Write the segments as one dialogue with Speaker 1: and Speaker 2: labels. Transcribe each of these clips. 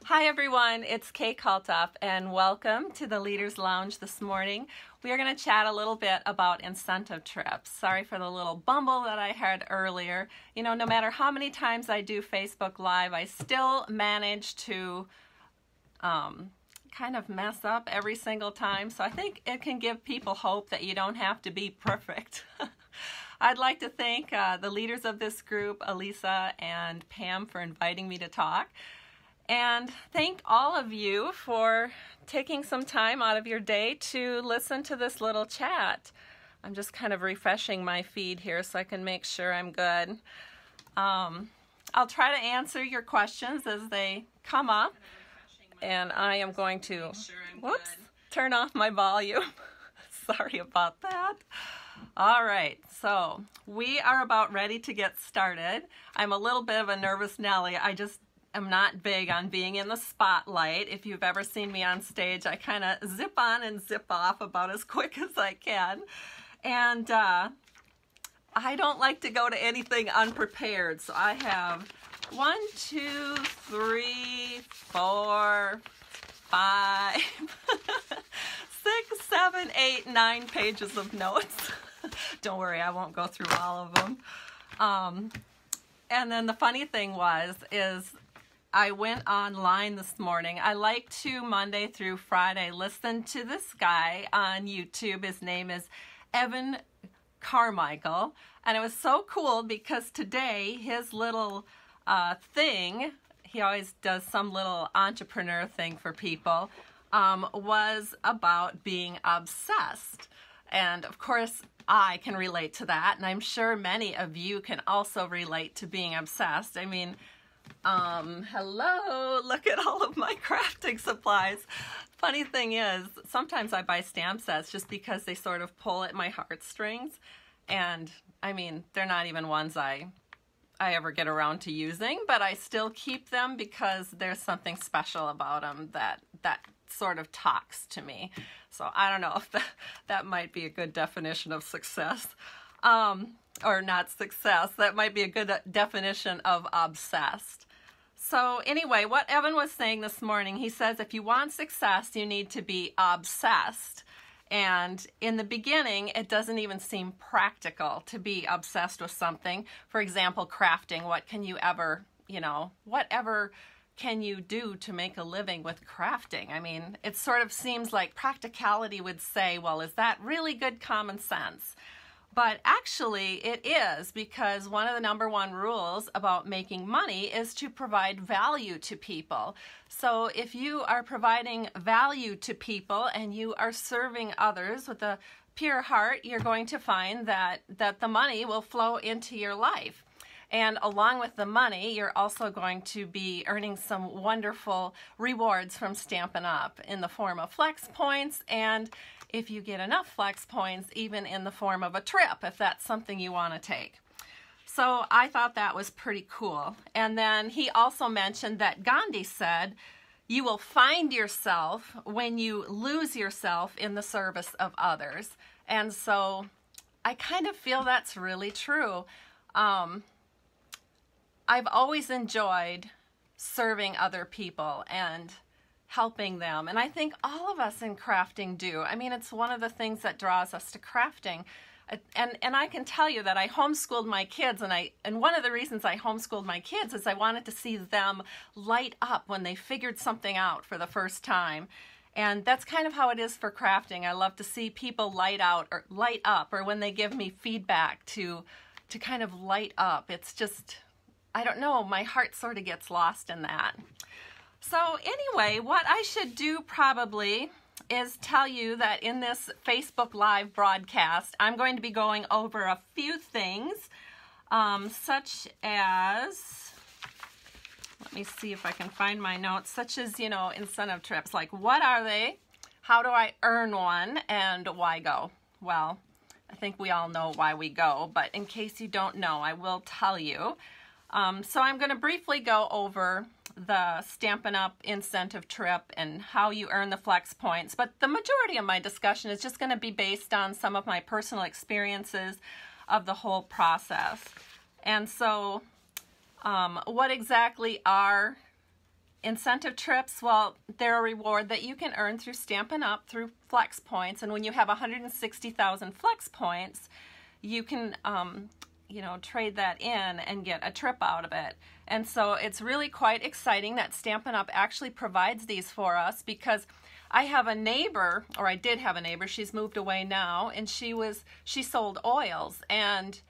Speaker 1: Hi everyone, it's Kay Kaltoff and welcome to the Leaders Lounge this morning. We are going to chat a little bit about incentive trips. Sorry for the little bumble that I had earlier. You know, no matter how many times I do Facebook Live, I still manage to kind of mess up every single time. So I think it can give people hope that you don't have to be perfect. I'd like to thank the leaders of this group, Elisa and Pam, for inviting me to talk. And thank all of you for taking some time out of your day to listen to this little chat. I'm just kind of refreshing my feed here so I can make sure I'm good. I'll try to answer your questions as they come up. And I am going to, turn off my volume. Sorry about that. All right, so we are about ready to get started. I'm a little bit of a nervous Nelly. I'm not big on being in the spotlight. If you've ever seen me on stage, I kind of zip on and zip off about as quick as I can. And I don't like to go to anything unprepared. So I have 1, 2, 3, 4, 5, 6, 7, 8, 9 pages of notes. Don't worry, I won't go through all of them. And then the funny thing is I went online this morning. I like to, Monday through Friday, listen to this guy on YouTube. His name is Evan Carmichael. And it was so cool because today his little thing, he always does some little entrepreneur thing for people, was about being obsessed. And of course, I can relate to that. And I'm sure many of you can also relate to being obsessed. I mean, hello, look at all of my crafting supplies. Funny thing is, sometimes I buy stamp sets just because they sort of pull at my heartstrings. And I mean, they're not even ones I ever get around to using, but I still keep them because there's something special about them that sort of talks to me. So I don't know if that might be a good definition of success. Or not success. That might be a good definition of obsessed. So anyway, what Evan was saying this morning, he says if you want success, you need to be obsessed. And in the beginning, it doesn't even seem practical to be obsessed with something. For example, crafting. What can you ever, whatever can you do to make a living with crafting? I mean, it sort of seems like practicality would say, well, is that really good common sense? But actually it is, because one of the #1 rules about making money is to provide value to people. So if you are providing value to people and you are serving others with a pure heart, you're going to find that the money will flow into your life. And along with the money, you're also going to be earning some wonderful rewards from Stampin' Up! In the form of flex points, and if you get enough flex points, even in the form of a trip, if that's something you want to take. So I thought that was pretty cool. And then he also mentioned that Gandhi said, you will find yourself when you lose yourself in the service of others. And so I kind of feel that's really true. I've always enjoyed serving other people and helping them. And I think all of us in crafting do. I mean, it's one of the things that draws us to crafting. And I can tell you that I homeschooled my kids, and one of the reasons I homeschooled my kids is I wanted to see them light up when they figured something out for the first time. And that's kind of how it is for crafting. I love to see people light up, or when they give me feedback to kind of light up. It's just, I don't know, my heart sort of gets lost in that. So anyway, what I should do probably is tell you that in this Facebook Live broadcast, I'm going to be going over a few things, such as, let me see if I can find my notes, such as, incentive trips. Like, what are they? How do I earn one? And why go? Well, I think we all know why we go, but in case you don't know, I will tell you. So I'm going to briefly go over the Stampin' Up! Incentive trip and how you earn the flex points, but the majority of my discussion is just going to be based on some of my personal experiences of the whole process. And so what exactly are incentive trips, well, they're a reward that you can earn through Stampin' Up! Through Flex Points. And when you have 160,000 Flex Points, you can, you know, trade that in and get a trip out of it. And so it's really quite exciting that Stampin' Up! Actually provides these for us, because I have a neighbor, or I did have a neighbor, she's moved away now, and she sold oils, and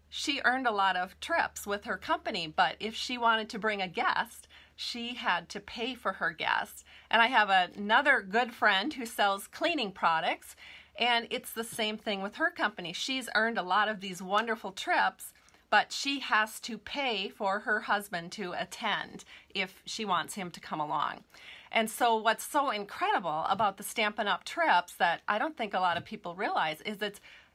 Speaker 1: she earned a lot of trips with her company, but if she wanted to bring a guest, she had to pay for her guest. And I have another good friend who sells cleaning products, and it's the same thing with her company. She's earned a lot of these wonderful trips, but she has to pay for her husband to attend if she wants him to come along. And so what's so incredible about the Stampin' Up! Trips that I don't think a lot of people realize is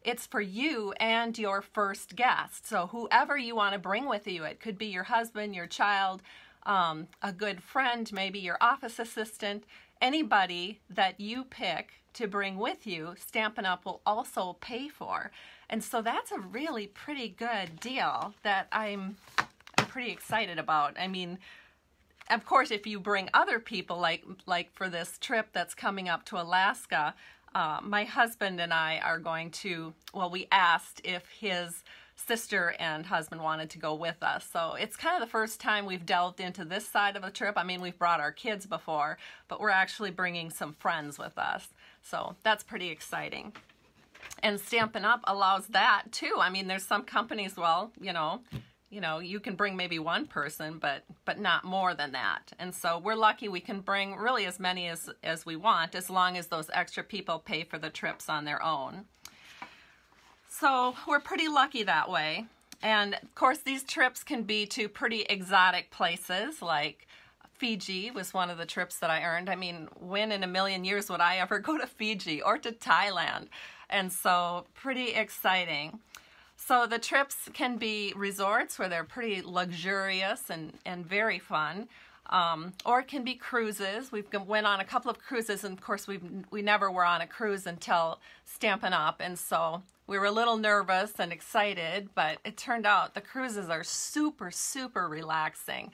Speaker 1: it's for you and your first guest. So whoever you want to bring with you, it could be your husband, your child, a good friend, maybe your office assistant, anybody that you pick to bring with you, Stampin' Up! Will also pay for. And so that's a really pretty good deal that I'm pretty excited about. I mean, of course, if you bring other people, like for this trip that's coming up to Alaska, my husband and I are going to, well, we asked if his sister and husband wanted to go with us. So it's kind of the first time we've delved into this side of the trip. I mean, we've brought our kids before, but we're actually bringing some friends with us. So that's pretty exciting. And Stampin' Up! Allows that too. I mean, there's some companies, well, you know, you can bring maybe one person, but not more than that. And so we're lucky we can bring really as many as we want, as long as those extra people pay for the trips on their own. So we're pretty lucky that way. And of course, these trips can be to pretty exotic places, like Fiji was one of the trips that I earned. I mean, when in a million years would I ever go to Fiji or to Thailand? And so pretty exciting. So the trips can be resorts where they're pretty luxurious and very fun, or it can be cruises. We've went on a couple of cruises, and of course we never were on a cruise until Stampin' Up! And so we were a little nervous and excited, but it turned out the cruises are super, super relaxing.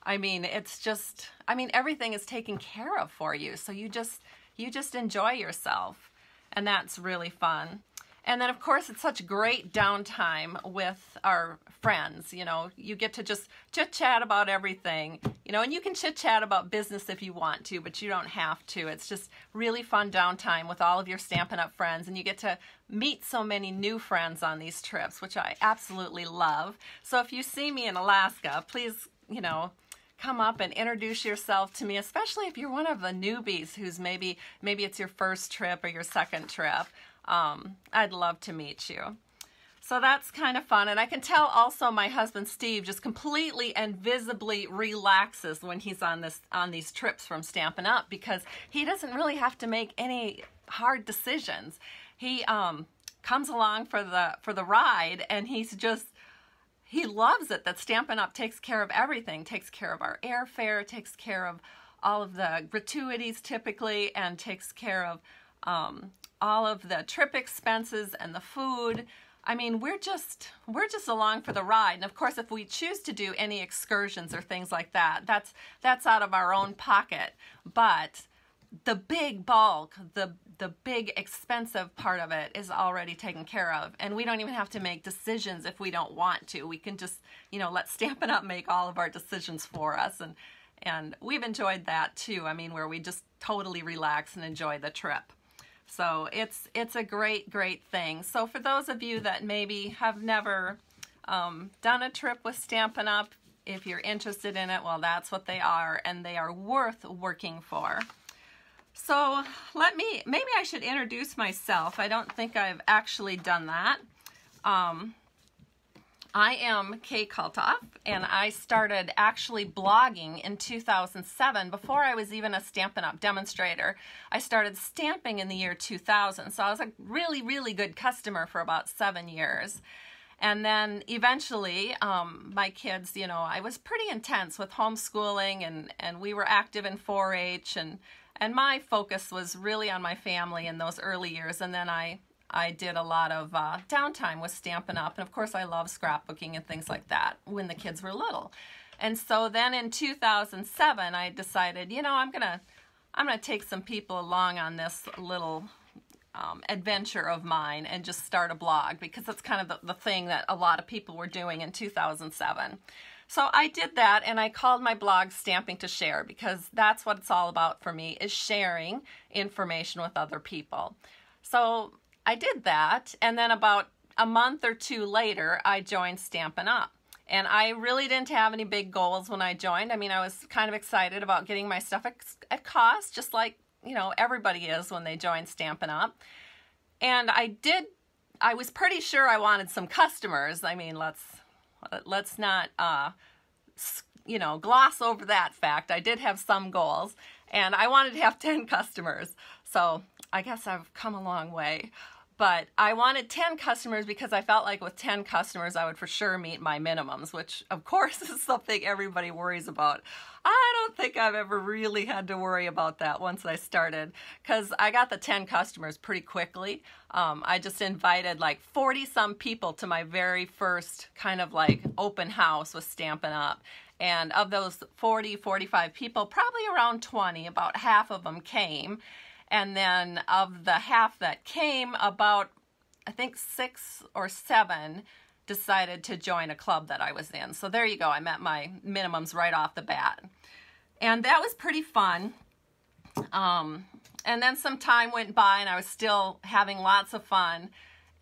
Speaker 1: I mean, it's just, I mean, everything is taken care of for you, so you just enjoy yourself, and that's really fun. And then, of course, it's such great downtime with our friends. You know, you get to just chit-chat about everything, you know, and you can chit-chat about business if you want to, but you don't have to. It's just really fun downtime with all of your Stampin' Up! Friends, and you get to meet so many new friends on these trips, which I absolutely love. So if you see me in Alaska, please, you know, come up and introduce yourself to me, especially if you're one of the newbies who's maybe it's your first trip or your second trip. I'd love to meet you. So that's kind of fun. And I can tell also my husband Steve just completely and visibly relaxes when he's on these trips from Stampin' Up! Because he doesn't really have to make any hard decisions. He comes along for the ride, and he loves it that Stampin' Up! Takes care of everything, takes care of our airfare, takes care of all of the gratuities typically, and takes care of all of the trip expenses and the food. I mean, we're just along for the ride. And of course, if we choose to do any excursions or things like that, that's out of our own pocket. But the big bulk, the big expensive part of it is already taken care of. And we don't even have to make decisions if we don't want to. We can just, you know, let Stampin' Up! Make all of our decisions for us. And we've enjoyed that too. I mean, where we just totally relax and enjoy the trip. So it's a great, great thing. So for those of you that maybe have never done a trip with Stampin' Up!, if you're interested in it, well, that's what they are, and they are worth working for. So maybe I should introduce myself. I don't think I've actually done that. I am Kay Kaltoff, and I started actually blogging in 2007 before I was even a Stampin' Up! Demonstrator. I started stamping in the year 2000, so I was a really, really good customer for about 7 years. And then eventually, my kids, you know, I was pretty intense with homeschooling, and we were active in 4-H, and my focus was really on my family in those early years, and then I did a lot of downtime with Stampin' Up! And of course I love scrapbooking and things like that when the kids were little. And so then in 2007, I decided, you know, I'm gonna take some people along on this little adventure of mine and just start a blog, because that's kind of the thing that a lot of people were doing in 2007. So I did that, and I called my blog Stamping to Share, because that's what it's all about for me, is sharing information with other people. So I did that, and then about a month or two later, I joined Stampin' Up! And I really didn't have any big goals when I joined. I mean, I was kind of excited about getting my stuff at cost, just like, you know, everybody is when they join Stampin' Up! And I was pretty sure I wanted some customers. I mean, let's not, you know, gloss over that fact. I did have some goals, and I wanted to have 10 customers. So I guess I've come a long way. But I wanted 10 customers because I felt like with 10 customers, I would for sure meet my minimums, which of course is something everybody worries about. I don't think I've ever really had to worry about that once I started, because I got the 10 customers pretty quickly. I just invited like 40-some people to my very first kind of like open house with Stampin' Up! And of those 40, 45 people, probably around 20, about half of them came. And then of the half that came, about, I think 6 or 7 decided to join a club that I was in. So there you go. I met my minimums right off the bat. And that was pretty fun. And then some time went by, and I was still having lots of fun.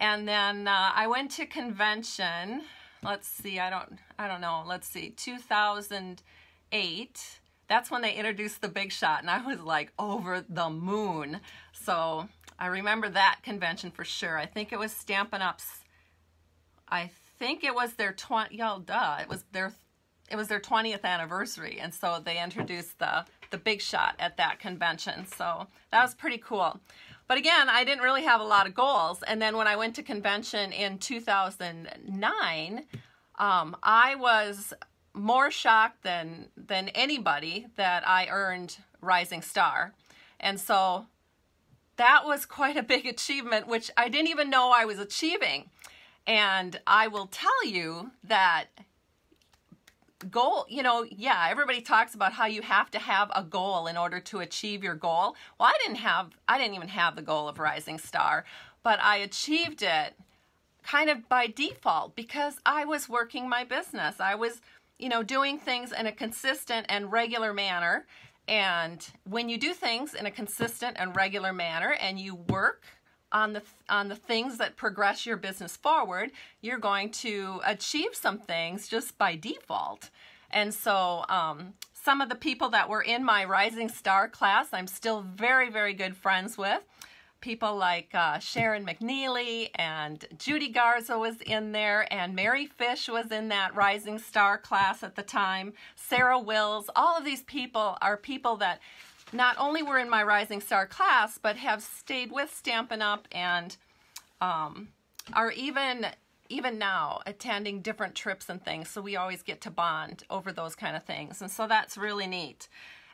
Speaker 1: And then I went to convention. Let's see, I don't know. Let's see, 2008. That's when they introduced the Big Shot, and I was like over the moon. So I remember that convention for sure. I think it was Stampin' Up's, I think it was their it was their 20th anniversary, and so they introduced the Big Shot at that convention. So that was pretty cool. But again, I didn't really have a lot of goals. And then when I went to convention in 2009, I was more shocked than anybody that I earned Rising Star. And so that was quite a big achievement, which I didn't even know I was achieving. And I will tell you that goal, you know, yeah, everybody talks about how you have to have a goal in order to achieve your goal. Well, I didn't even have the goal of Rising Star, but I achieved it kind of by default because I was working my business. I was, you know, doing things in a consistent and regular manner. And when you do things in a consistent and regular manner and you work on the things that progress your business forward, you're going to achieve some things just by default. And so some of the people that were in my Rising Star class, I'm still very, very good friends with. People like Sharon McNeely and Judy Garza was in there, and Mary Fish was in that Rising Star class at the time. Sarah Wills, all of these people are people that not only were in my Rising Star class, but have stayed with Stampin' Up! And are even now attending different trips and things. So we always get to bond over those kind of things. And so that's really neat.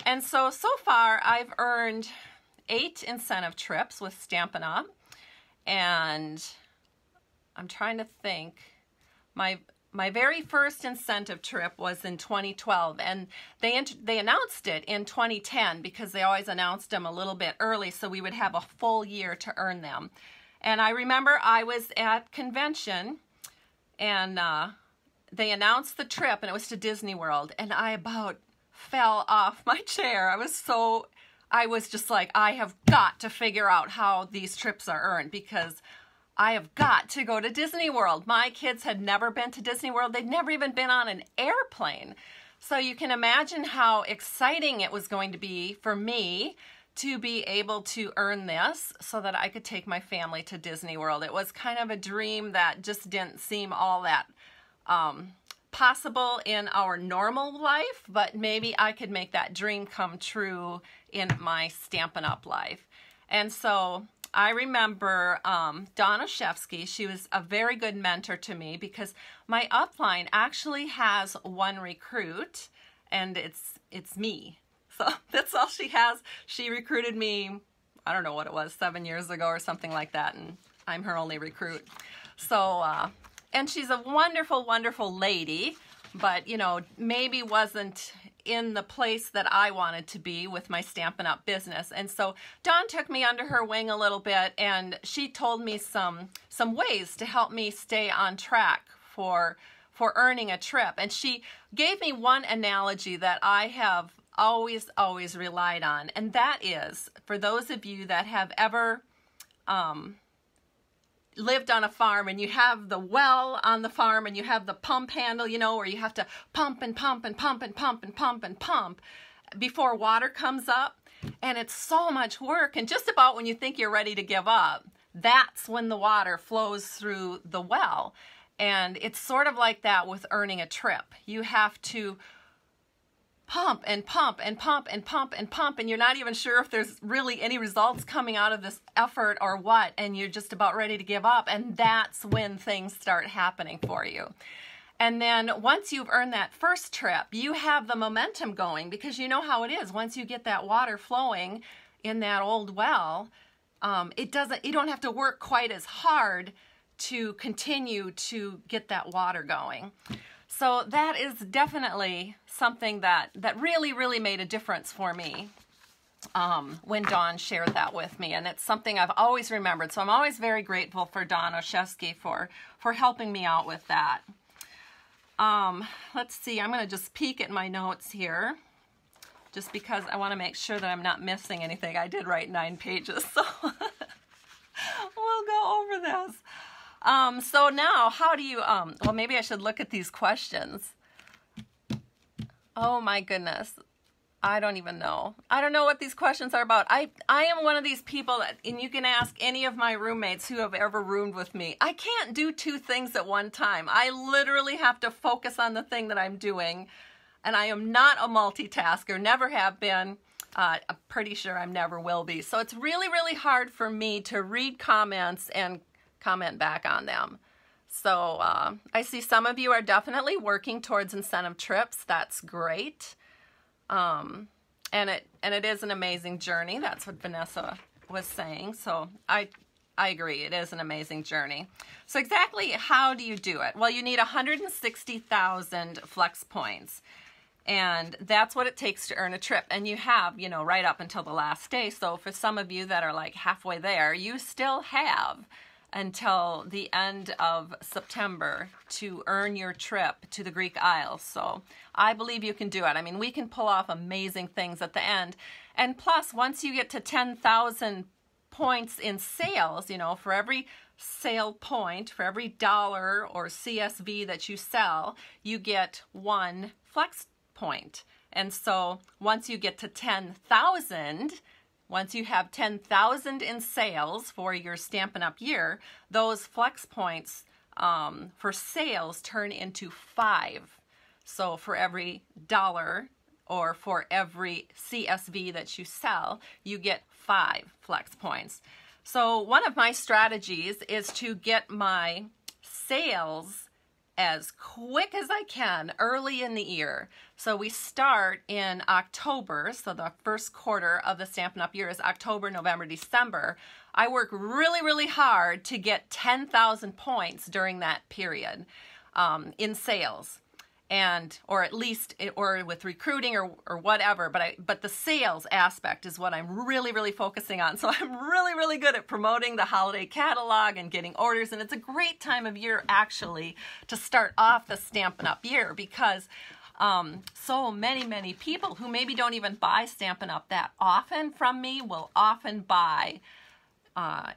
Speaker 1: And so far I've earned 8 incentive trips with Stampin' Up! And I'm trying to think. My very first incentive trip was in 2012, and they announced it in 2010 because they always announced them a little bit early so we would have a full year to earn them. And I remember I was at convention, and they announced the trip, and it was to Disney World, and I about fell off my chair. I was just like, I have got to figure out how these trips are earned because I have got to go to Disney World. My kids had never been to Disney World. They'd never even been on an airplane. So you can imagine how exciting it was going to be for me to be able to earn this so that I could take my family to Disney World. It was kind of a dream that just didn't seem all that possible in our normal life, but maybe I could make that dream come true in my Stampin' Up! Life. And so I remember Donna Shefsky. She was a very good mentor to me because my upline actually has one recruit, and it's me. So that's all she has. She recruited me, I don't know what it was, 7 years ago or something like that, and I'm her only recruit. So, and she's a wonderful, wonderful lady, but you know, maybe wasn't in the place that I wanted to be with my Stampin' Up! Business. And so Dawn took me under her wing a little bit, and she told me some ways to help me stay on track for earning a trip. And she gave me one analogy that I have always relied on, and that is, for those of you that have ever lived on a farm and you have the well on the farm and you have the pump handle, you know, where you have to pump and pump and pump and pump and pump and pump before water comes up, and it's so much work, and just about when you think you're ready to give up, that's when the water flows through the well. And it's sort of like that with earning a trip. You have to pump and pump and pump and pump and pump, and you're not even sure if there's really any results coming out of this effort or what, and you're just about ready to give up, and that's when things start happening for you. And then once you've earned that first trip, you have the momentum going, because you know how it is. Once you get that water flowing in that old well, you don't have to work quite as hard to continue to get that water going. So that is definitely something that really made a difference for me when Dawn shared that with me. And it's something I've always remembered. So I'm always very grateful for Dawn Olszewski for helping me out with that. Let's see, I'm going to just peek at my notes here, just because I want to make sure that I'm not missing anything. I did write 9 pages, so we'll go over this. So now, how do you, well, maybe I should look at these questions. Oh my goodness. I don't even know. I don't know what these questions are about. I am one of these people that, and you can ask any of my roommates who have ever roomed with me, I can't do 2 things at one time. I literally have to focus on the thing that I'm doing, and I am not a multitasker, never have been. I'm pretty sure I never will be. So it's really hard for me to read comments and comment back on them. So I see some of you are definitely working towards incentive trips. That's great. And it is an amazing journey. That's what Vanessa was saying. So I agree. It is an amazing journey. So exactly how do you do it? Well, you need 160,000 flex points. And that's what it takes to earn a trip. And you have, you know, right up until the last day. So for some of you that are like halfway there, you still have until the end of September to earn your trip to the Greek Isles. So I believe you can do it. I mean, we can pull off amazing things at the end. And plus, once you get to 10,000 points in sales, you know, for every sale point, for every dollar or CSV that you sell, you get 1 flex point. And so once you get to 10,000, once you have 10,000 in sales for your Stampin' Up! Year, those flex points for sales turn into 5. So for every dollar or for every CSV that you sell, you get 5 flex points. So one of my strategies is to get my sales as quick as I can early in the year. So we start in October, so the first quarter of the Stampin' Up! Year is October, November, December. I work really hard to get 10,000 points during that period in sales. Or at least, or with recruiting or whatever, but the sales aspect is what I'm really focusing on. So I'm really good at promoting the holiday catalog and getting orders, and it's a great time of year actually to start off the Stampin' Up! Year, because so many people who maybe don't even buy Stampin' Up! That often from me will often buy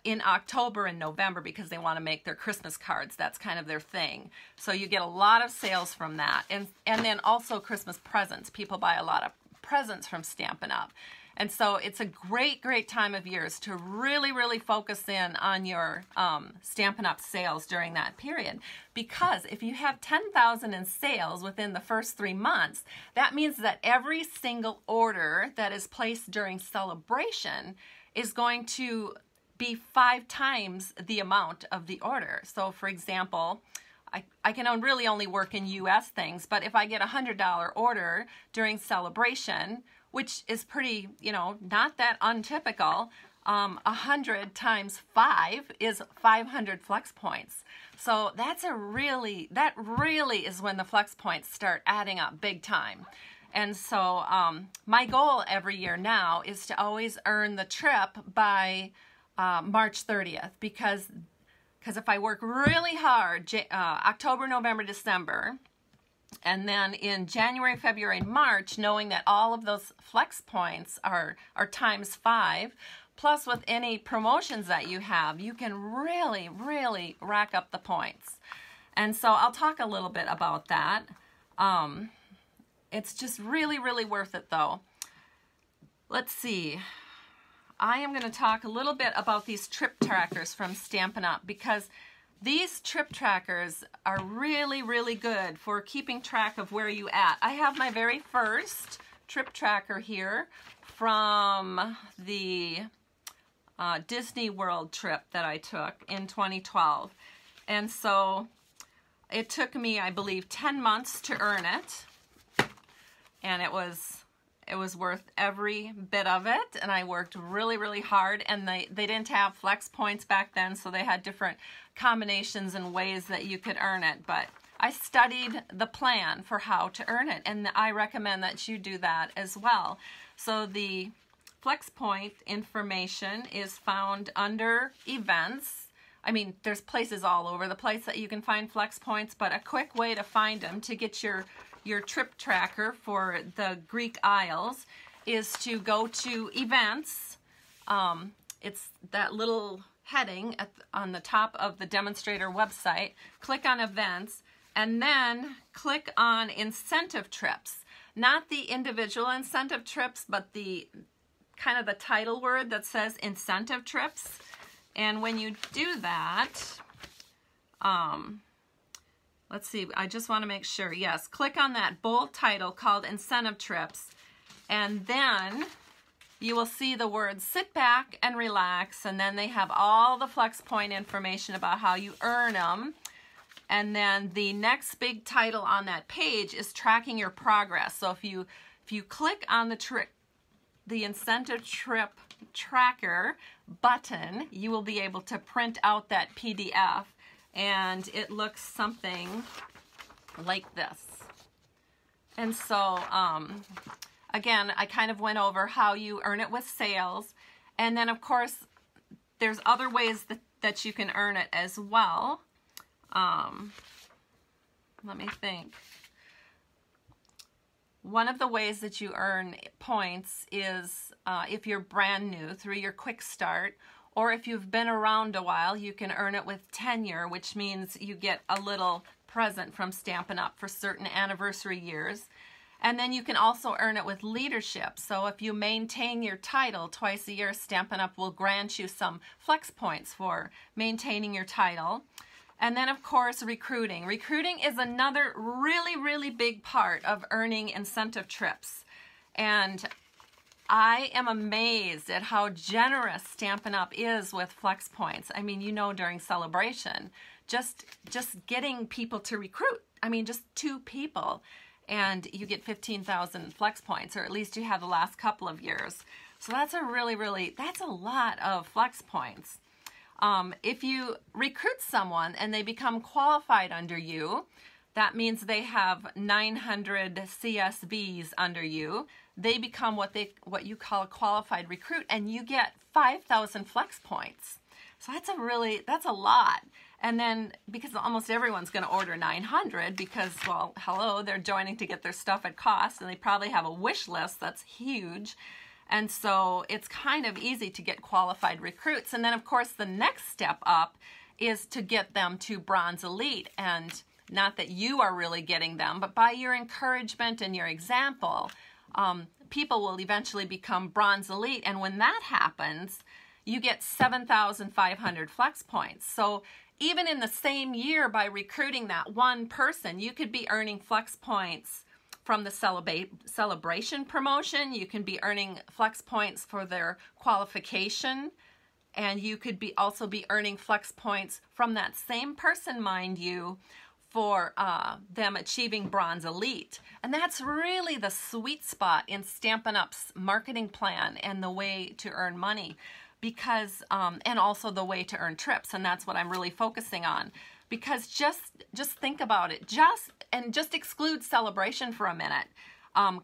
Speaker 1: in October and November because they want to make their Christmas cards. That's kind of their thing. So you get a lot of sales from that. And then also Christmas presents. People buy a lot of presents from Stampin' Up! And so it's a great time of years to really focus in on your Stampin' Up! Sales during that period. Because if you have 10,000 in sales within the first 3 months, that means that every single order that is placed during celebration is going to be 5 times the amount of the order. So for example, I can really only work in US things, but if I get a $100 order during celebration, which is pretty, you know, not that untypical, 100 times 5 is 500 flex points. So that really is when the flex points start adding up big time. And so my goal every year now is to always earn the trip by March 30th, because if I work really hard, October, November, December, and then in January, February, and March, knowing that all of those flex points are times 5, plus with any promotions that you have, you can really, really rack up the points. And so I'll talk a little bit about that. It's just really, really worth it though. Let's see. I am going to talk a little bit about these trip trackers from Stampin' Up! Because these trip trackers are really, really good for keeping track of where you at. I have my very first trip tracker here from the Disney World trip that I took in 2012. And so it took me, I believe, 10 months to earn it. And it was worth every bit of it, and I worked really, really hard, and they didn't have flex points back then, so they had different combinations and ways that you could earn it, but I studied the plan for how to earn it, and I recommend that you do that as well. So the flex point information is found under events. I mean, there's places all over the place that you can find flex points, but a quick way to find them to get your trip tracker for the Greek Isles is to go to events. It's that little heading on the top of the demonstrator website. Click on events and then click on incentive trips. Not the individual incentive trips, but the kind of the title word that says incentive trips. And when you do that, let's see, I just want to make sure. Yes, click on that bold title called Incentive Trips, and then you will see the words sit back and relax, and then they have all the flex point information about how you earn them. And then the next big title on that page is tracking your progress. So if you click on the Incentive Trip Tracker button, you will be able to print out that PDF. And it looks something like this. And so, again, I kind of went over how you earn it with sales. And then, of course, there's other ways that you can earn it as well. Let me think. One of the ways that you earn points is if you're brand new through your Quick Start, or if you've been around a while, you can earn it with tenure, which means you get a little present from Stampin' Up! For certain anniversary years. And then you can also earn it with leadership. So if you maintain your title twice a year, Stampin' Up! Will grant you some flex points for maintaining your title. And then, of course, recruiting. Recruiting is another really, really big part of earning incentive trips. And I am amazed at how generous Stampin' Up! Is with flex points. I mean, you know, during celebration, just getting people to recruit. I mean, just 2 people, and you get 15,000 flex points, or at least you have the last couple of years. So that's that's a lot of flex points. If you recruit someone and they become qualified under you, that means they have 900 CSVs under you. They become what you call a qualified recruit, and you get 5,000 flex points. So that's a lot. And then, because almost everyone's going to order 900 because, well, hello, they're joining to get their stuff at cost, and they probably have a wish list that's huge. And so it's kind of easy to get qualified recruits. And then, of course, the next step up is to get them to Bronze Elite. And not that you are really getting them, but by your encouragement and your example, people will eventually become Bronze Elite. And when that happens, you get 7,500 flex points. So even in the same year, by recruiting that one person, you could be earning flex points from the celebration promotion. You can be earning flex points for their qualification, and you could also be earning flex points from that same person, mind you, for them achieving Bronze Elite. And that's really the sweet spot in Stampin' Up's marketing plan and the way to earn money. because, and also the way to earn trips, and that's what I'm really focusing on. Because just think about it, just exclude celebration for a minute.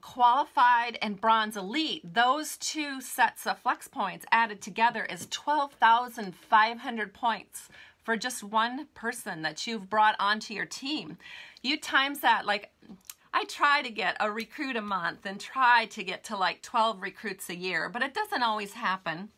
Speaker 1: Qualified and bronze elite, those two sets of flex points added together is 12,500 points for just one person that you've brought onto your team. You times that, like, I try to get a recruit a month and try to get to like 12 recruits a year, but it doesn't always happen.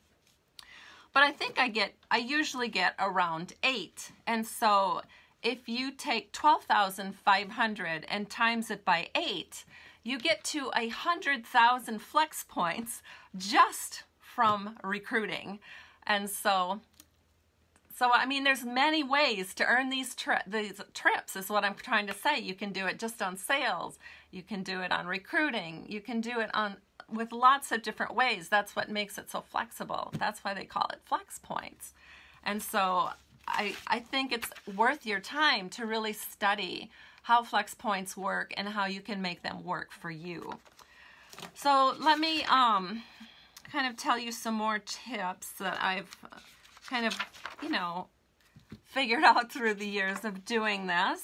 Speaker 1: But I think I usually get around 8. And so if you take 12,500 and times it by 8, you get to 100,000 flex points just from recruiting. And so I mean, there's many ways to earn these trips is what I'm trying to say. You can do it just on sales. You can do it on recruiting. You can do it with lots of different ways. That's what makes it so flexible. That's why they call it flex points. And so I think it's worth your time to really study how flex points work and how you can make them work for you. So let me kind of tell you some more tips that I've kind of, figured out through the years of doing this.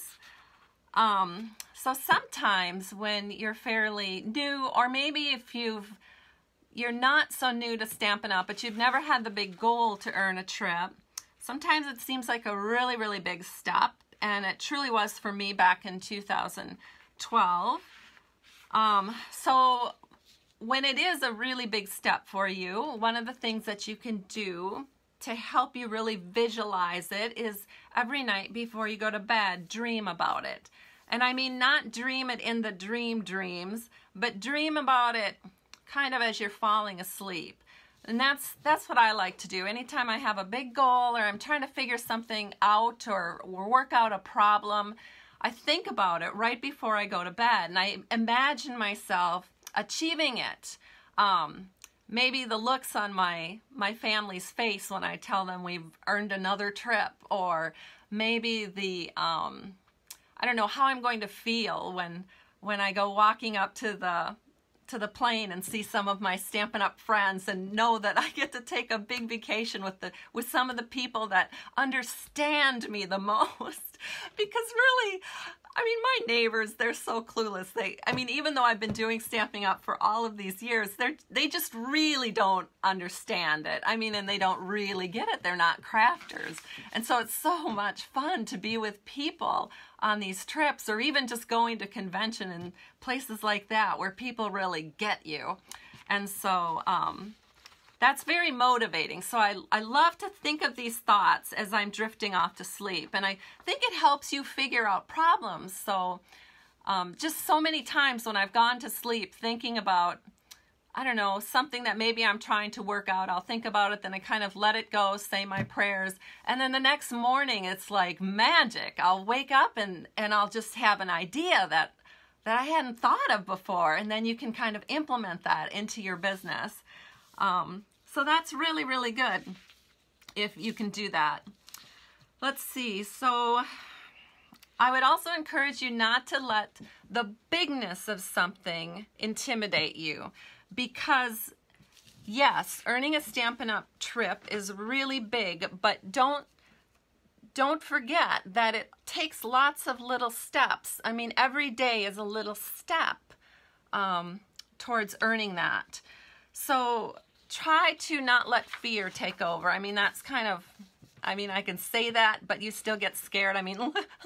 Speaker 1: So sometimes when you're fairly new, or maybe if you're not so new to Stampin' Up, but you've never had the big goal to earn a trip, sometimes it seems like a really, really big step, and it truly was for me back in 2012. So when it is a really big step for you, one of the things that you can do to help you really visualize it is every night before you go to bed, dream about it. And I mean not dream it in the dreams, but dream about it kind of as you're falling asleep. And that's what I like to do. Anytime I have a big goal or I'm trying to figure something out or work out a problem, I think about it right before I go to bed, and I imagine myself achieving it. Maybe the looks on my family's face when I tell them we've earned another trip, or maybe the, I don't know, how I'm going to feel when I go walking up to the plane and see some of my Stampin' Up friends and know that I get to take a big vacation with some of the people that understand me the most. Because really, I mean, my neighbors, they're so clueless. Even though I've been doing Stampin' Up for all of these years, they just really don't understand it. And they don't really get it. They're not crafters. And so it's so much fun to be with people on these trips, or even just going to convention and places like that where people really get you. And so that's very motivating. So I love to think of these thoughts as I'm drifting off to sleep. And I think it helps you figure out problems. So just so many times when I've gone to sleep thinking about, I don't know, something that maybe I'm trying to work out, I'll think about it, then I kind of let it go, say my prayers, and then the next morning it's like magic. I'll wake up and I'll just have an idea that I hadn't thought of before, and then you can kind of implement that into your business. So that's really, really good if you can do that. Let's see. So I would also encourage you not to let the bigness of something intimidate you, because yes, earning a Stampin' Up trip is really big, but don't forget that it takes lots of little steps. Every day is a little step towards earning that. So try to not let fear take over. That's kind of, I can say that, but you still get scared.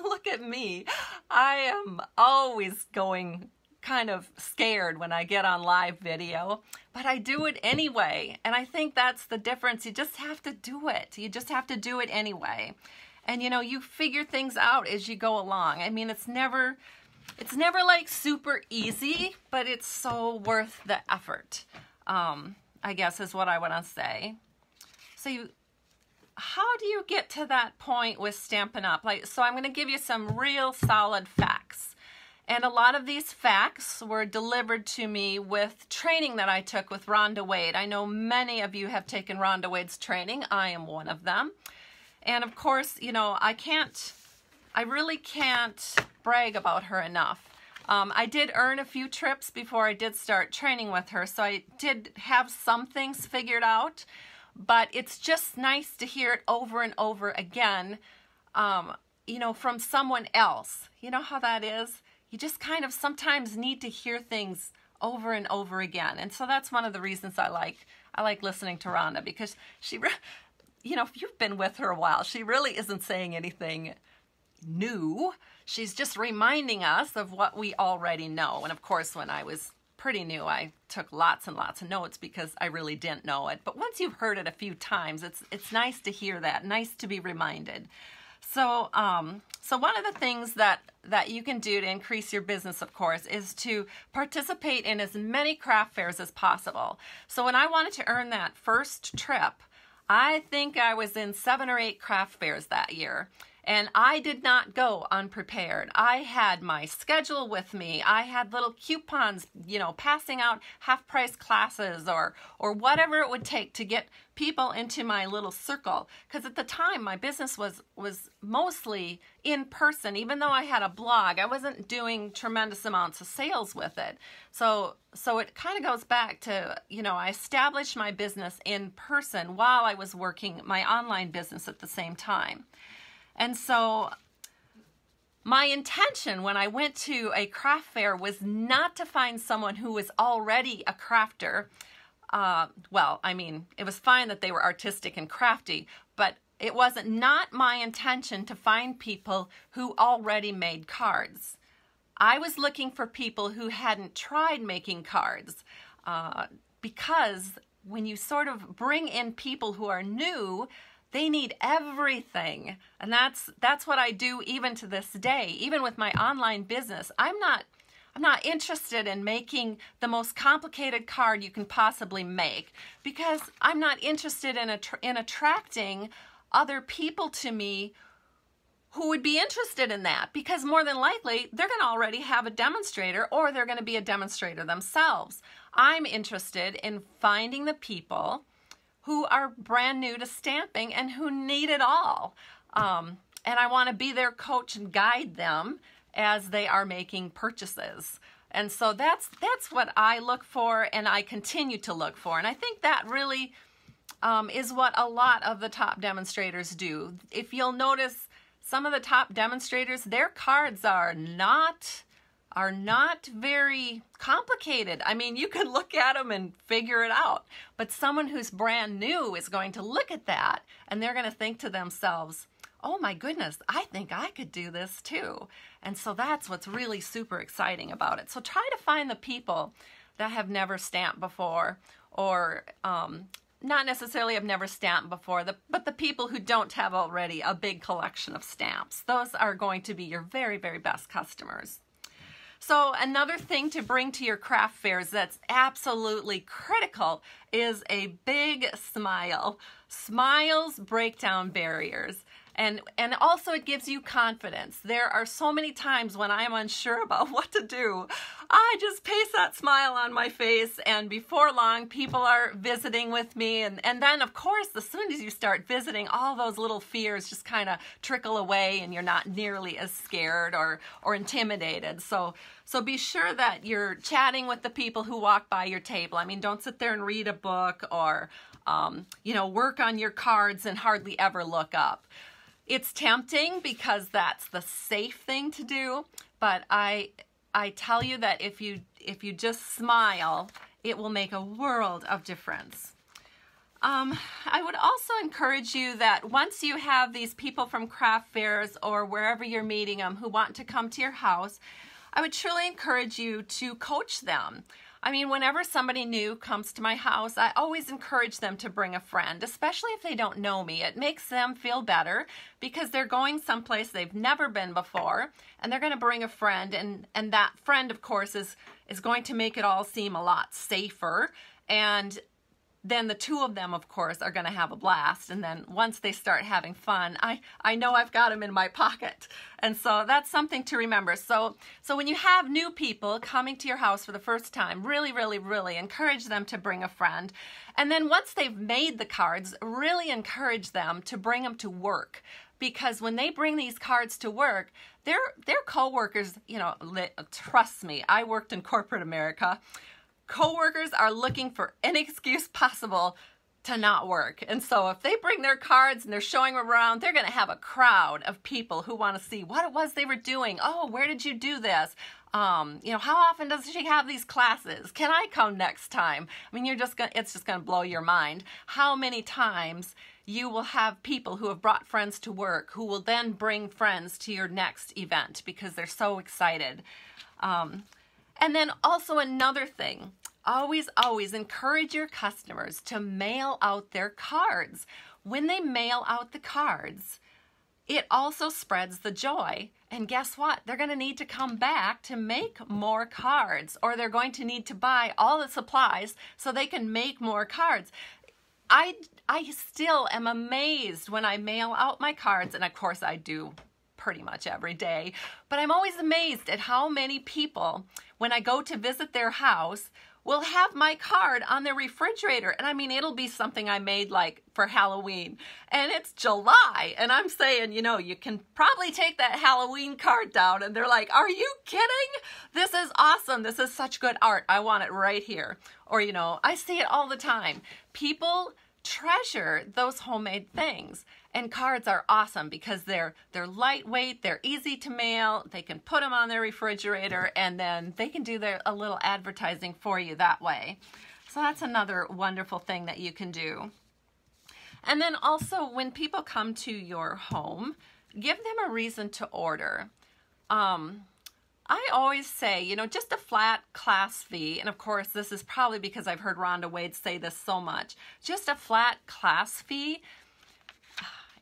Speaker 1: Look at me. I am always going kind of scared when I get on live video, but I do it anyway. And I think that's the difference. You just have to do it. You just have to do it anyway. And you figure things out as you go along. It's never like super easy, but it's so worth the effort. I guess is what I want to say. So how do you get to that point with Stampin' Up? So I'm going to give you some real solid facts. And a lot of these facts were delivered to me with training that I took with Rhonda Wade. I know many of you have taken Rhonda Wade's training. I am one of them. And of course, I really can't brag about her enough. I did earn a few trips before I did start training with her, so I did have some things figured out. but it's just nice to hear it over and over again, you know, from someone else. You know how that is? You just kind of sometimes need to hear things over and over again. And so that's one of the reasons I like listening to Rhonda, because she, you know, if you've been with her a while, she really isn't saying anything new. She's just reminding us of what we already know. And of course, when I was pretty new, I took lots and lots of notes because I really didn't know it. But once you've heard it a few times, it's nice to hear that, nice to be reminded. So, so one of the things that you can do to increase your business, of course, is to participate in as many craft fairs as possible. So when I wanted to earn that first trip, I think I was in 7 or 8 craft fairs that year. And I did not go unprepared. I had my schedule with me. I had little coupons, you know, passing out half-price classes or whatever it would take to get people into my little circle. Because at the time, my business was mostly in person. Even though I had a blog, I wasn't doing tremendous amounts of sales with it. So it kind of goes back to, you know, I established my business in person while I was working my online business at the same time. And so my intention when I went to a craft fair was not to find someone who was already a crafter. Well, I mean, it was fine that they were artistic and crafty, but it wasn't not my intention to find people who already made cards. I was looking for people who hadn't tried making cards, because when you sort of bring in people who are new, they need everything. And that's what I do even to this day. Even with my online business, I'm not interested in making the most complicated card you can possibly make, because I'm not interested in attracting other people to me who would be interested in that, because more than likely they're going to already have a demonstrator, or they're going to be a demonstrator themselves. I'm interested in finding the people who are brand new to stamping and who need it all. And I want to be their coach and guide them as they are making purchases. And so that's what I look for, and I continue to look for. And I think that really is what a lot of the top demonstrators do. If you'll notice, some of the top demonstrators, their cards are not very complicated. I mean, you can look at them and figure it out, but someone who's brand new is going to look at that and they're going to think to themselves, oh my goodness, I think I could do this too. And so that's what's really super exciting about it. So try to find the people that have never stamped before, or not necessarily have never stamped before, but the people who don't have already a big collection of stamps. Those are going to be your very, very best customers. So another thing to bring to your craft fairs that's absolutely critical is a big smile. Smiles break down barriers. And also it gives you confidence. There are so many times when I'm unsure about what to do. I just paste that smile on my face, and before long people are visiting with me. And then of course, as soon as you start visiting, all those little fears just kind of trickle away and you're not nearly as scared or intimidated. So be sure that you're chatting with the people who walk by your table. I mean, don't sit there and read a book or you know, work on your cards and hardly ever look up. It's tempting because that's the safe thing to do, but I tell you that if you just smile, it will make a world of difference. I would also encourage you that once you have these people from craft fairs or wherever you're meeting them who want to come to your house, I would truly encourage you to coach them. I mean, whenever somebody new comes to my house, I always encourage them to bring a friend, especially if they don't know me. It makes them feel better because they're going someplace they've never been before, and they're going to bring a friend, and that friend, of course, is going to make it all seem a lot safer. And then the two of them, of course, are going to have a blast. And then once they start having fun, I know I've got them in my pocket. And so that's something to remember. So when you have new people coming to your house for the first time, really, really, really encourage them to bring a friend. And then once they've made the cards, really encourage them to bring them to work. Because when they bring these cards to work, their coworkers, you know, trust me, I worked in corporate America. Coworkers are looking for any excuse possible to not work. And so if they bring their cards and they're showing them around, they're going to have a crowd of people who want to see what it was they were doing. Oh, where did you do this? You know, how often does she have these classes? Can I come next time? I mean, it's just going to blow your mind how many times you will have people who have brought friends to work who will then bring friends to your next event because they're so excited. And then also another thing, always encourage your customers to mail out their cards. When they mail out the cards, it also spreads the joy. And guess what? They're going to need to come back to make more cards, or they're going to need to buy all the supplies so they can make more cards. I still am amazed when I mail out my cards, and of course I do pretty much every day, but I'm always amazed at how many people, when I go to visit their house, will have my card on their refrigerator. And I mean, it'll be something I made like for Halloween, and it's July, and I'm saying, you know, you can probably take that Halloween card down, and they're like, are you kidding? This is awesome. This is such good art. I want it right here. Or, you know, I see it all the time. People treasure those homemade things, and cards are awesome because they're lightweight, they're easy to mail, they can put them on their refrigerator, and then they can do a little advertising for you that way. So that's another wonderful thing that you can do. And then also, when people come to your home, give them a reason to order. I always say, you know, just a flat class fee, and of course this is probably because I've heard Rhonda Wade say this so much, just a flat class fee,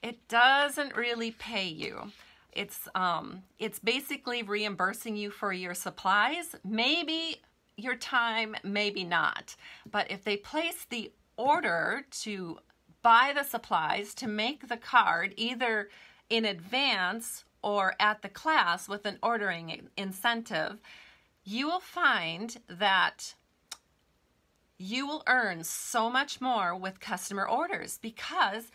Speaker 1: it doesn't really pay you. It's basically reimbursing you for your supplies, maybe your time, maybe not. But if they place the order to buy the supplies to make the card, either in advance or at the class with an ordering incentive, you will find that you will earn so much more with customer orders because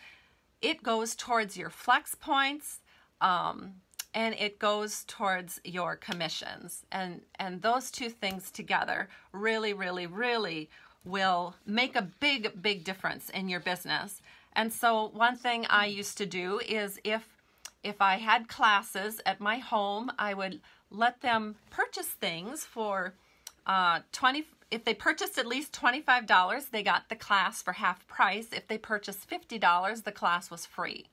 Speaker 1: it goes towards your flex points, and it goes towards your commissions. And those two things together really, really, really will make a big, big difference in your business. And so one thing I used to do is if I had classes at my home, I would let them purchase things for if they purchased at least $25, they got the class for half price. If they purchased $50, the class was free.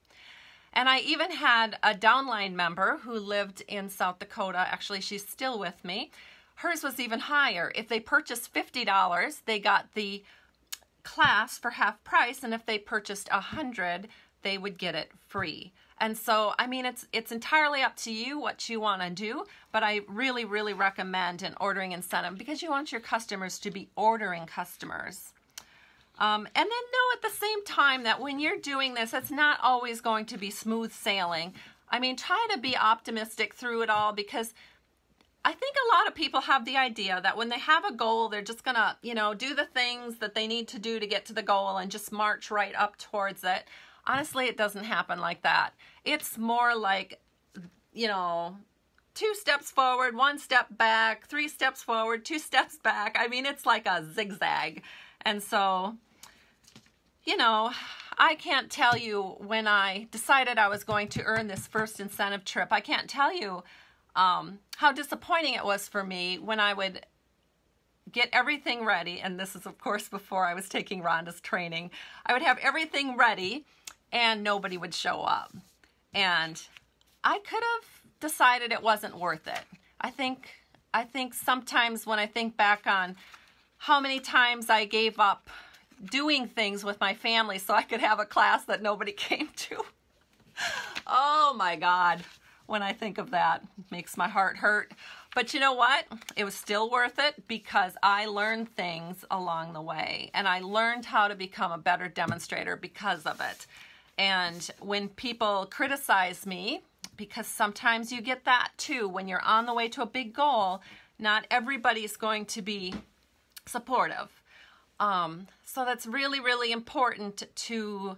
Speaker 1: And I even had a downline member who lived in South Dakota. Actually, she's still with me. Hers was even higher. If they purchased $50, they got the class for half price, and if they purchased 100, they would get it free. And so, I mean, it's entirely up to you what you want to do, but I really, really recommend an ordering incentive because you want your customers to be ordering customers. And then know at the same time that when you're doing this, it's not always going to be smooth sailing. I mean, try to be optimistic through it all, because I think a lot of people have the idea that when they have a goal, they're just going to, you know, do the things that they need to do to get to the goal and just march right up towards it. Honestly, it doesn't happen like that. It's more like, you know, 2 steps forward, 1 step back, 3 steps forward, 2 steps back. I mean, it's like a zigzag. And so, you know, I can't tell you when I decided I was going to earn this first incentive trip, I can't tell you how disappointing it was for me when I would get everything ready. And this is, of course, before I was taking Rhonda's training. I would have everything ready and nobody would show up. And I could have decided it wasn't worth it. I think sometimes when I think back on how many times I gave up doing things with my family so I could have a class that nobody came to. Oh my God. When I think of that, it makes my heart hurt. But you know what? It was still worth it because I learned things along the way, and I learned how to become a better demonstrator because of it. And when people criticize me, because sometimes you get that too, when you're on the way to a big goal, not everybody's going to be supportive. So that's really, really important to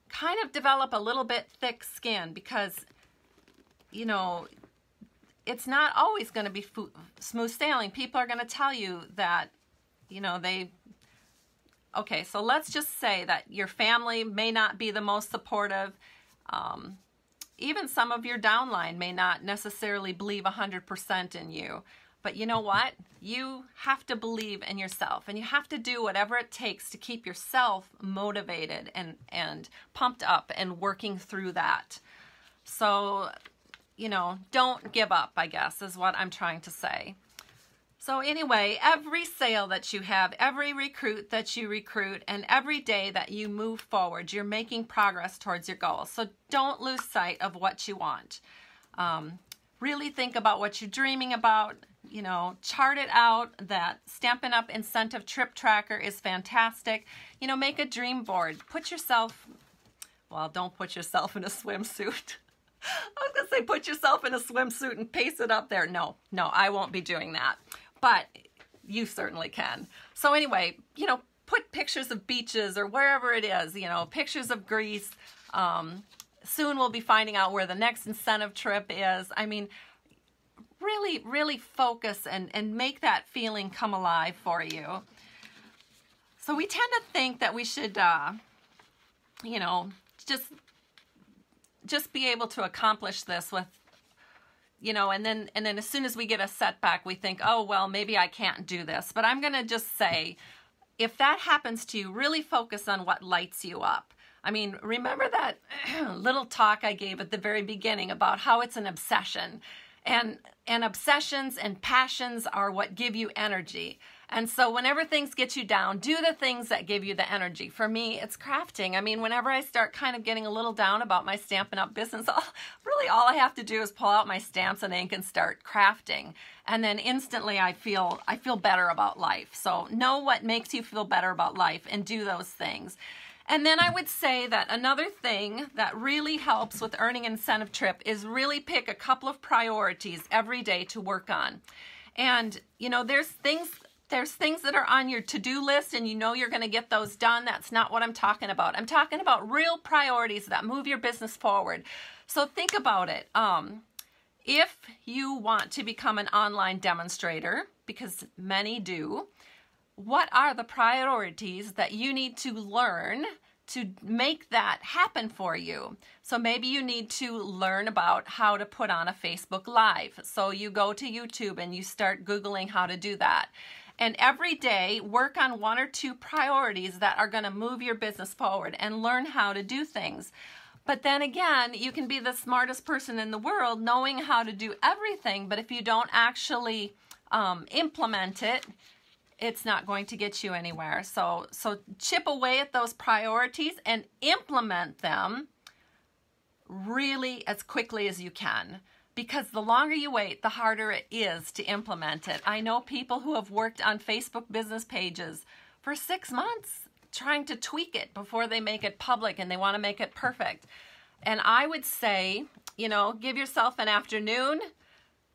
Speaker 1: kind of develop a little bit thick skin, because, you know, it's not always going to be smooth sailing. People are going to tell you that, you know, they okay, so let's just say that your family may not be the most supportive. Even some of your downline may not necessarily believe 100% in you. But you know what? You have to believe in yourself, and you have to do whatever it takes to keep yourself motivated and pumped up and working through that. So, you know, don't give up, I guess, is what I'm trying to say. So anyway, every sale that you have, every recruit that you recruit, and every day that you move forward, you're making progress towards your goals. So don't lose sight of what you want. Really think about what you're dreaming about. You know, chart it out. That Stampin' Up! Incentive Trip Tracker is fantastic. You know, make a dream board. Put yourself, well, don't put yourself in a swimsuit. I was going to say put yourself in a swimsuit and paste it up there. No, I won't be doing that. But you certainly can. So anyway, you know, put pictures of beaches or wherever it is, you know, pictures of Greece. Soon we'll be finding out where the next incentive trip is. I mean, really focus and make that feeling come alive for you. So we tend to think that we should, you know, just be able to accomplish this with, you know, and then as soon as we get a setback, we think, oh, well, maybe I can't do this. But I'm going to just say, if that happens to you, really focus on what lights you up. I mean, remember that little talk I gave at the very beginning about how it's an obsession. And obsessions and passions are what give you energy. And so whenever things get you down, do the things that give you the energy. For me, it's crafting. I mean, whenever I start kind of getting a little down about my Stampin' Up! Business, really all I have to do is pull out my stamps and ink and start crafting. And then instantly I feel better about life. So know what makes you feel better about life and do those things. And then I would say that another thing that really helps with earning an incentive trip is really pick a couple of priorities every day to work on. And, you know, there's things that are on your to-do list and you know you're going to get those done. That's not what I'm talking about. I'm talking about real priorities that move your business forward. So think about it. If you want to become an online demonstrator, because many do, what are the priorities that you need to learn to make that happen for you? So maybe you need to learn about how to put on a Facebook Live. So you go to YouTube and you start Googling how to do that. And every day, work on 1 or 2 priorities that are going to move your business forward and learn how to do things. But then again, you can be the smartest person in the world knowing how to do everything, but if you don't actually implement it, it's not going to get you anywhere. So chip away at those priorities and implement them really as quickly as you can. Because the longer you wait, the harder it is to implement it. I know people who have worked on Facebook business pages for 6 months trying to tweak it before they make it public and they want to make it perfect. And I would say, you know, give yourself an afternoon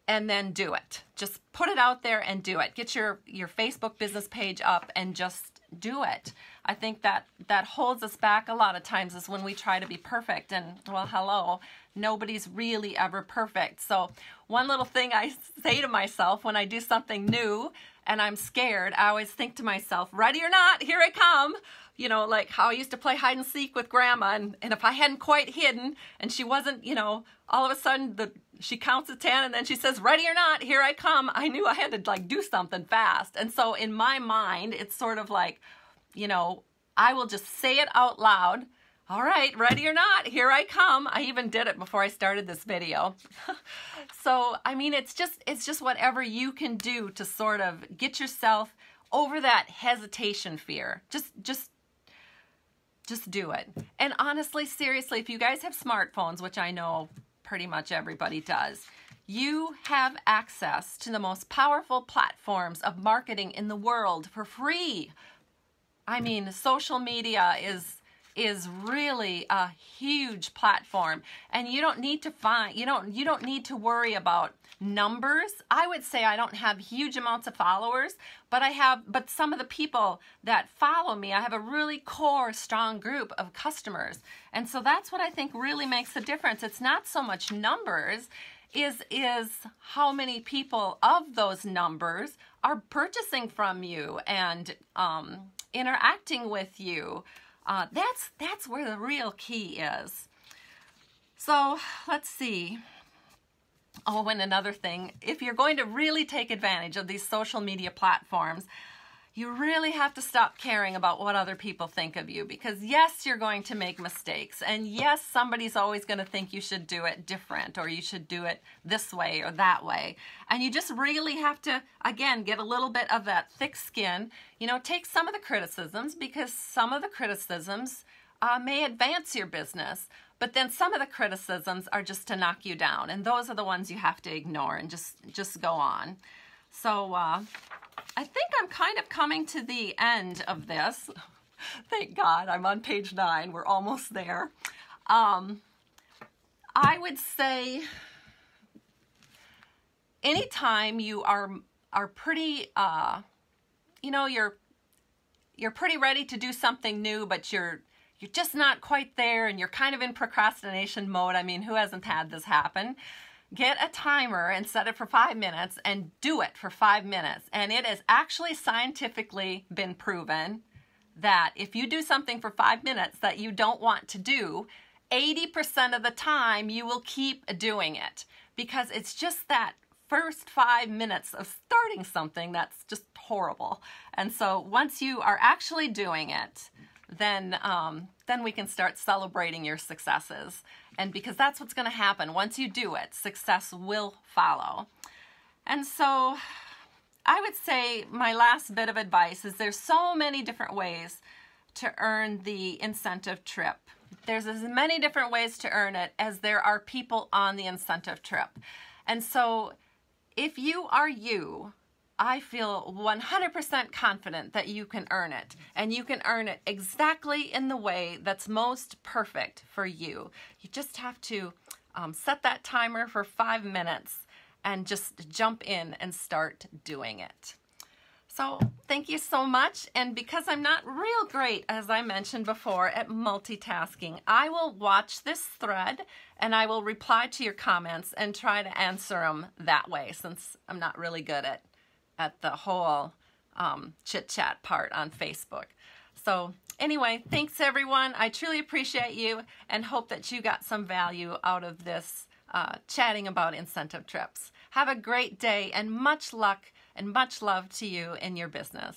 Speaker 1: and then do it. Just put it out there and do it. Get your Facebook business page up and just do it. I think that holds us back a lot of times is when we try to be perfect. And, well, hello, nobody's really ever perfect. So one little thing I say to myself when I do something new and I'm scared, I always think to myself, ready or not, here I come. You know, like how I used to play hide and seek with Grandma, and if I hadn't quite hidden and she wasn't, you know, all of a sudden she counts to 10 and then she says, ready or not, here I come. I knew I had to like do something fast. And so in my mind, it's sort of like, you know, I will just say it out loud. All right, ready or not, here I come. I even did it before I started this video. So, I mean, it's just whatever you can do to sort of get yourself over that hesitation fear. Just do it. And honestly, seriously, if you guys have smartphones, which I know pretty much everybody does, you have access to the most powerful platforms of marketing in the world for free. I mean, social media is really a huge platform, and you don't need to worry about numbers. I would say I don't have huge amounts of followers, but some of the people that follow me, I have a really core strong group of customers. And so that's what I think really makes a difference. It's not so much numbers, is how many people of those numbers are purchasing from you and interacting with you. That's where the real key is. So let's see. Oh, and another thing, if you're going to really take advantage of these social media platforms, you really have to stop caring about what other people think of you, because yes, you're going to make mistakes, and yes, somebody's always going to think you should do it different, or you should do it this way or that way. And you just really have to, again, get a little bit of that thick skin. You know, take some of the criticisms, because some of the criticisms may advance your business, but then some of the criticisms are just to knock you down, and those are the ones you have to ignore and just go on. So I think I'm kind of coming to the end of this. Thank God, I'm on page 9. We're almost there. I would say anytime you are pretty, you know, you're pretty ready to do something new, but you're just not quite there, and you're kind of in procrastination mode. I mean, who hasn't had this happen? Get a timer and set it for 5 minutes and do it for 5 minutes. And it has actually scientifically been proven that if you do something for 5 minutes that you don't want to do, 80% of the time you will keep doing it, because it's just that first 5 minutes of starting something that's just horrible. And so once you are actually doing it, then we can start celebrating your successes. And because that's what's going to happen. Once you do it, success will follow. And so I would say my last bit of advice is there's so many different ways to earn the incentive trip. There's as many different ways to earn it as there are people on the incentive trip. And so if you are you, I feel 100% confident that you can earn it, and you can earn it exactly in the way that's most perfect for you. You just have to set that timer for 5 minutes and just jump in and start doing it. So thank you so much. And because I'm not real great, as I mentioned before, at multitasking, I will watch this thread and I will reply to your comments and try to answer them that way, since I'm not really good at the whole chit-chat part on Facebook. So anyway, thanks everyone. I truly appreciate you and hope that you got some value out of this chatting about incentive trips. Have a great day, and much luck and much love to you in your business.